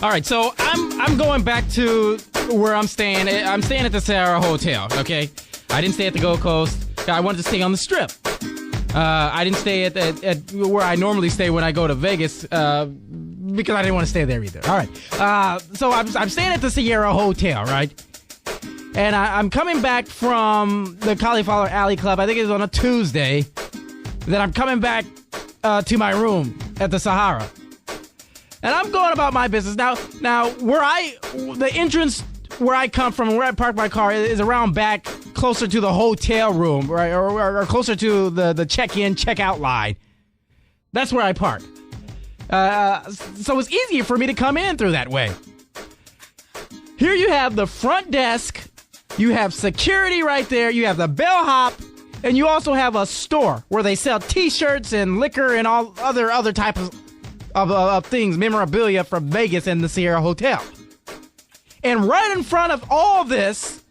All right, so I'm going back to where I'm staying. I'm staying at the Sierra Hotel, okay? I didn't stay at the Gold Coast. I wanted to stay on the Strip. I didn't stay at where I normally stay when I go to Vegas because I didn't want to stay there either. All right, so I'm staying at the Sierra Hotel, right? And I'm coming back from the Cauliflower Alley Club. I think it was on a Tuesday. Then I'm coming back to my room at the Sahara. And I'm going about my business. Now the entrance where I come from and where I park my car is around back, closer to the hotel room, right? Or closer to the check-in, check-out line. That's where I park. So it's easier for me to come in through that way. Here you have the front desk. You have security right there. You have the bellhop. And you also have a store where they sell T-shirts and liquor and all other types of things, memorabilia from Vegas and the Sierra Hotel. And right in front of all this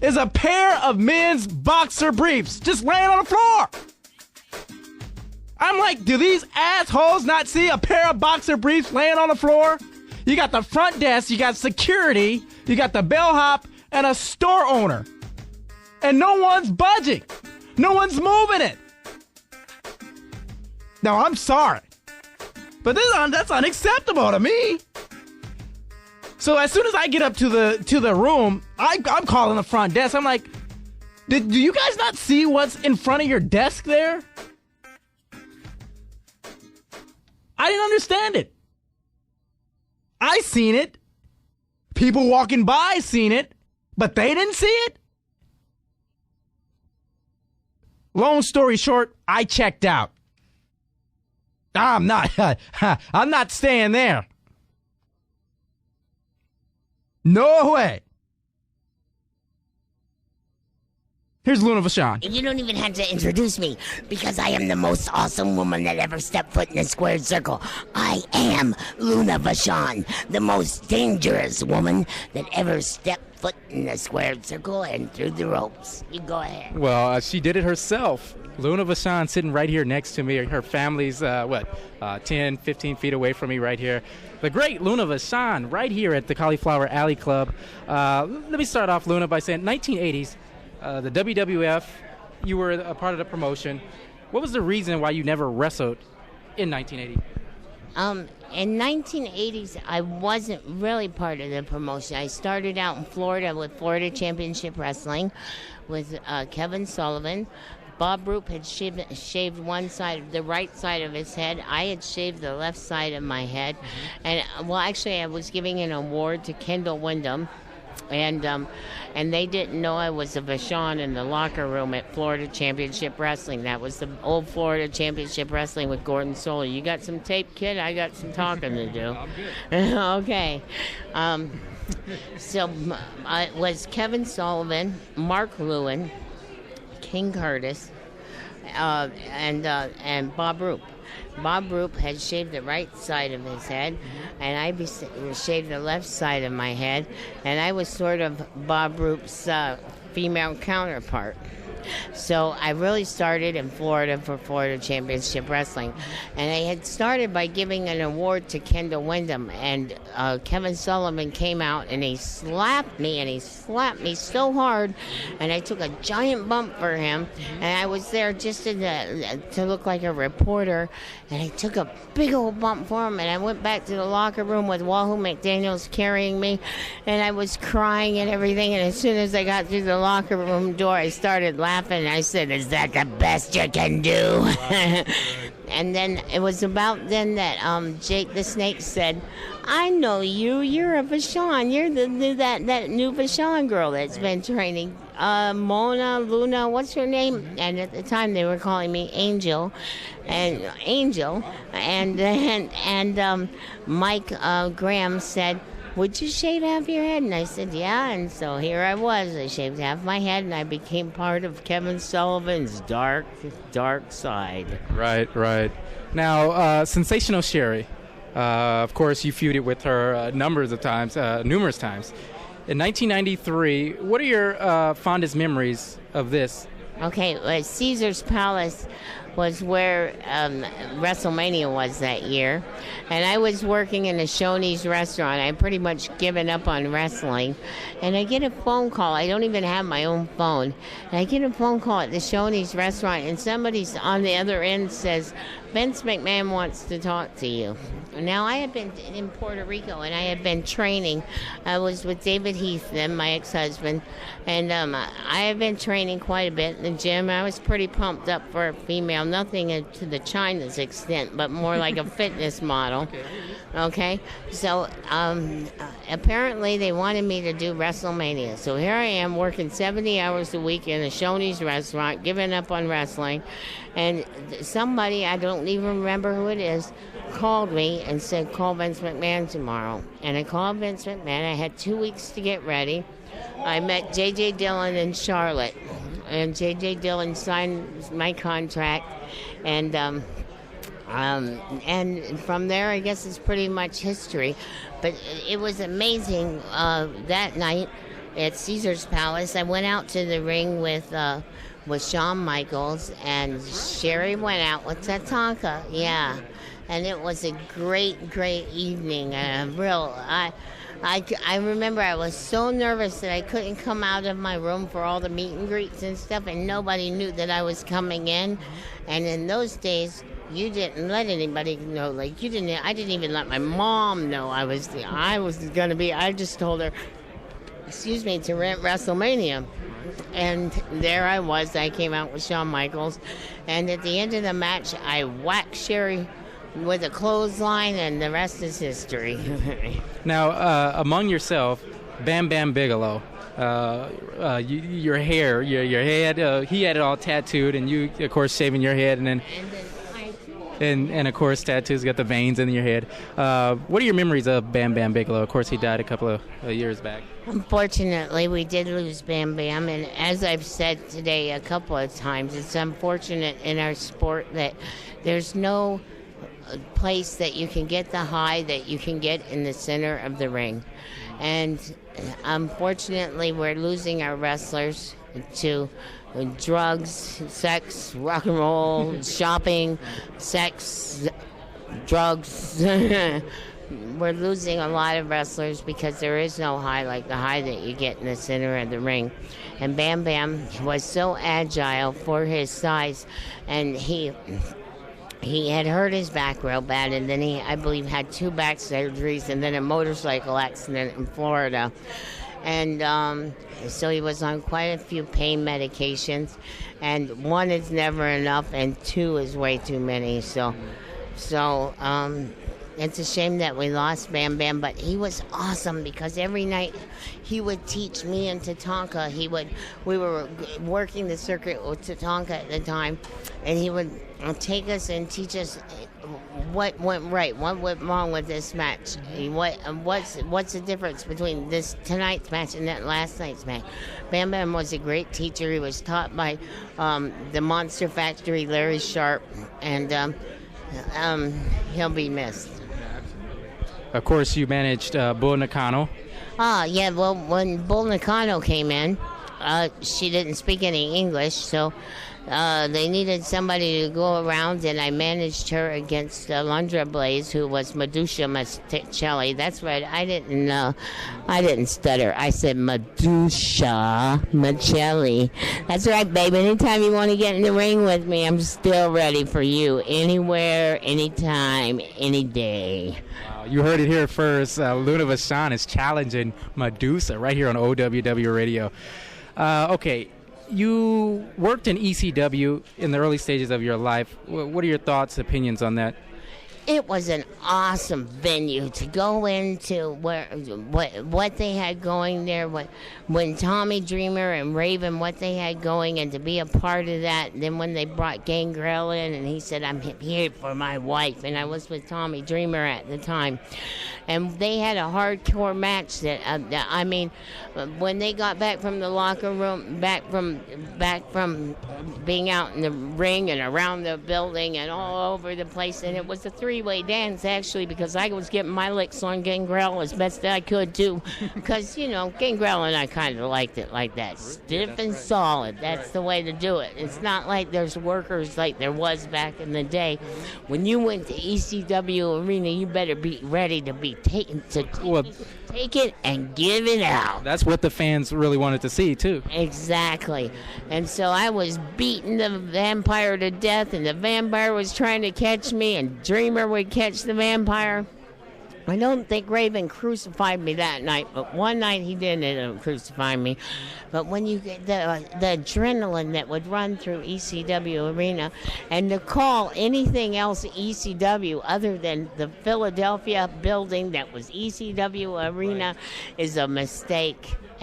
is a pair of men's boxer briefs just laying on the floor. I'm like, do these assholes not see a pair of boxer briefs laying on the floor? You got the front desk, you got security, you got the bellhop, and a store owner. And no one's budging. No one's moving it. Now, I'm sorry, but that's unacceptable to me. So as soon as I get up to the room, I'm calling the front desk. I'm like, do you guys not see what's in front of your desk there? I didn't understand it. I seen it. People walking by seen it, but they didn't see it. Long story short, I checked out. I'm not staying there. No way. Here's Luna Vachon. You don't even have to introduce me, because I am the most awesome woman that ever stepped foot in a squared circle. I am Luna Vachon, the most dangerous woman that ever stepped foot in a squared circle and through the ropes. You go ahead. Well, she did it herself. Luna Vachon sitting right here next to me. Her family's, 10, 15 feet away from me right here. The great Luna Vachon right here at the Cauliflower Alley Club. Let me start off, Luna, by saying 1980s. The WWF, you were a part of the promotion. What was the reason why you never wrestled in 1980? In 1980s, I wasn't really part of the promotion. I started out in Florida with Florida Championship Wrestling with Kevin Sullivan. Bob Roop had shaved one side, the right side of his head. I had shaved the left side of my head. And, well, actually, I was giving an award to Kendall Windham. And they didn't know I was a Vachon in the locker room at Florida Championship Wrestling. That was the old Florida Championship Wrestling with Gordon Solie. You got some tape, kid? I got some talking to do. I'm good. Okay. So it was Kevin Sullivan, Mark Lewin, King Curtis, and Bob Roop. Bob Roop had shaved the right side of his head, and I shaved the left side of my head, and I was sort of Bob Roop's female counterpart. So I really started in Florida for Florida Championship Wrestling. And I had started by giving an award to Kendall Windham. And Kevin Sullivan came out and he slapped me, and he slapped me so hard. And I took a giant bump for him. And I was there just to look like a reporter. And I took a big old bump for him. And I went back to the locker room with Wahoo McDaniels carrying me. And I was crying and everything. And as soon as I got through the locker room door, I started laughing. I said, "Is that the best you can do?" And then it was about then that Jake the Snake said, "I know you. You're a Vachon. You're that new Vachon girl that's been training. Luna, what's her name?" And at the time they were calling me Angel, and Mike Graham said, "Would you shave half your head?" And I said, "Yeah." And so here I was. I shaved half my head, and I became part of Kevin Sullivan's dark side. Right. Now, Sensational Sherry. Of course, you feuded with her numerous times. In 1993, what are your fondest memories of this Okay, well, Caesar's Palace was where WrestleMania was that year. And I was working in a Shoney's restaurant. I pretty much given up on wrestling. And I get a phone call. I don't even have my own phone. And I get a phone call at the Shoney's restaurant, and somebody's on the other end says, Vince McMahon wants to talk to you. Now, I had been in Puerto Rico, and I had been training. I was with David Heath, then my ex-husband, and I had been training quite a bit in the gym. I was pretty pumped up for a female, nothing to the China's extent, but more like a fitness model. Okay? So, apparently they wanted me to do WrestleMania. So here I am working 70 hours a week in a Shoney's restaurant, giving up on wrestling, and somebody, I don't even remember who it is, called me and said, call Vince McMahon tomorrow. And I called Vince McMahon. I had 2 weeks to get ready. I met J.J. Dillon in Charlotte, and J.J. Dillon signed my contract, and from there, I guess it's pretty much history. But it was amazing that night at Caesar's Palace. I went out to the ring with Shawn Michaels, and Sherry went out with Tatanka. Yeah. And it was a great, great evening. I remember I was so nervous that I couldn't come out of my room for all the meet and greets and stuff, and nobody knew that I was coming in. And in those days, you didn't let anybody know. Like, I didn't even let my mom know I was going to be. I just told her, to rent WrestleMania. And there I was. I came out with Shawn Michaels. And at the end of the match, I whacked Sherry with a clothesline, and the rest is history. Now, among yourself, Bam Bam Bigelow, your hair, your head, he had it all tattooed, and you, of course, shaving your head, and then of course, tattoos, got the veins in your head. What are your memories of Bam Bam Bigelow? Of course, he died a couple of years back. Unfortunately, we did lose Bam Bam, and as I've said today a couple of times, it's unfortunate in our sport that there's no place that you can get the high that you can get in the center of the ring. And unfortunately, we're losing our wrestlers to drugs, sex, rock and roll, shopping, sex, drugs. We're losing a lot of wrestlers because there is no high like the high that you get in the center of the ring. And Bam Bam was so agile for his size, and he had hurt his back real bad, and then he, I believe, had 2 back surgeries and then a motorcycle accident in Florida. And so he was on quite a few pain medications, and 1 is never enough, and 2 is way too many. So it's a shame that we lost Bam Bam, but he was awesome because every night he would teach me and Tatanka. We were working the circuit with Tatanka at the time, and he would take us and teach us what went right, what went wrong with this match, what's the difference between tonight's match and that last night's match. Bam Bam was a great teacher. He was taught by the Monster Factory, Larry Sharp, and he'll be missed. Of course, you managed Bull Nakano. Yeah, well, when Bull Nakano came in, she didn't speak any English, so they needed somebody to go around, and I managed her against Alundra Blaze, who was Medusa Michelli. That's right, I didn't stutter. I said Medusa Michelli. That's right, babe. Anytime you want to get in the ring with me, I'm still ready for you. Anywhere, anytime, any day. You heard it here first. Luna Vachon is challenging Medusa right here on OWW Radio. Okay, you worked in ECW in the early stages of your life. What are your thoughts, opinions on that? It was an awesome venue to go into, what they had going there, when Tommy Dreamer and Raven, what they had going, and to be a part of that. And then when they brought Gangrel in, and he said, I'm here for my wife, and I was with Tommy Dreamer at the time. And they had a hardcore match that, I mean, when they got back from the locker room, back from being out in the ring and around the building and all over the place, and it was a 3 three-way dance, actually, because I was getting my licks on Gangrel as best I could, too. Because, Gangrel and I kind of liked it like that. Stiff and solid. That's the way to do it. It's not like there's workers like there was back in the day. When you went to ECW Arena, you better be ready to be taken to take it and give it out. That's what the fans really wanted to see, too. Exactly. And so I was beating the vampire to death, and the vampire was trying to catch me, and Dreamer would catch the vampire. I don't think Raven crucified me that night, but one night he did end up crucifying me. But when you get the adrenaline that would run through ECW Arena, and to call anything else ECW other than the Philadelphia building that was ECW Arena is a mistake.